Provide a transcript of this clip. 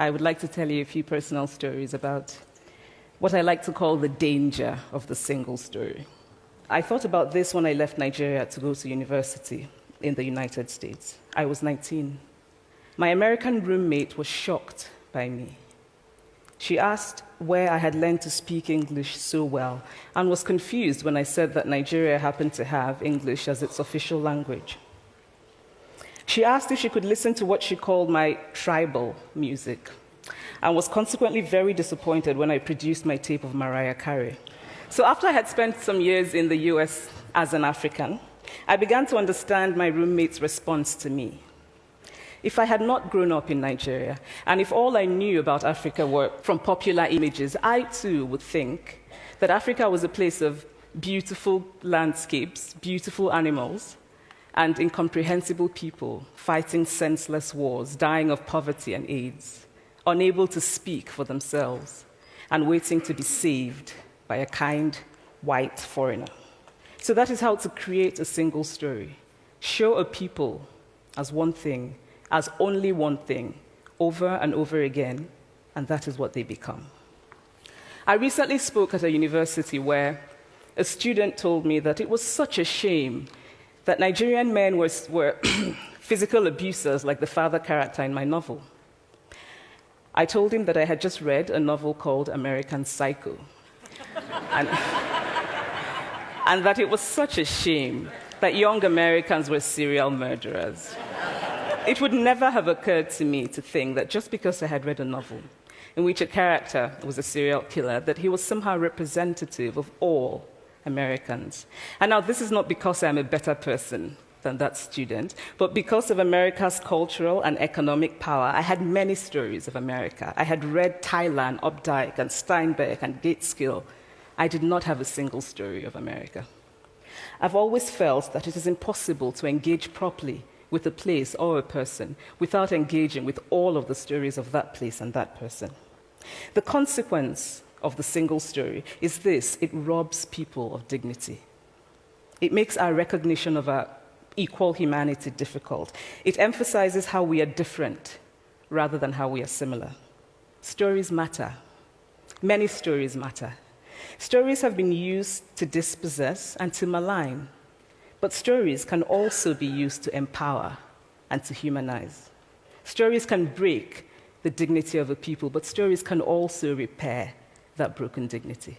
I would like to tell you a few personal stories about what I like to call the danger of the single story. I thought about this when I left Nigeria to go to university in the United States. I was 19. My American roommate was shocked by me. She asked where I had learned to speak English so well and was confused when I said that Nigeria happened to have English as its official language. She asked if she could listen to what she called my tribal music and was consequently very disappointed when I produced my tape of Mariah Carey. So after I had spent some years in the US as an African, I began to understand my roommate's response to me. If I had not grown up in Nigeria, and if all I knew about Africa were from popular images, I too would think that Africa was a place of beautiful landscapes, beautiful animals, and incomprehensible people fighting senseless wars, dying of poverty and AIDS, unable to speak for themselves, and waiting to be saved by a kind white foreigner. So that is how to create a single story. Show a people as one thing, as only one thing, over and over again, and that is what they become. I recently spoke at a university where a student told me that it was such a shame that Nigerian men were physical abusers like the father character in my novel. I told him that I had just read a novel called American Psycho, and that it was such a shame that young Americans were serial murderers. It would never have occurred to me to think that just because I had read a novel in which a character was a serial killer, that he was somehow representative of all Americans. And now this is not because I'm a better person than that student, but because of America's cultural and economic power, I had many stories of America. I had read Tylan, Updike, and Steinbeck, and Gateskill. I did not have a single story of America. I've always felt that it is impossible to engage properly with a place or a person without engaging with all of the stories of that place and that person. The consequence of the single story is this: it robs people of dignity. It makes our recognition of our equal humanity difficult. It emphasizes how we are different rather than how we are similar. Stories matter. Many stories matter. Stories have been used to dispossess and to malign, but stories can also be used to empower and to humanize. Stories can break the dignity of a people, but stories can also repair that broken dignity.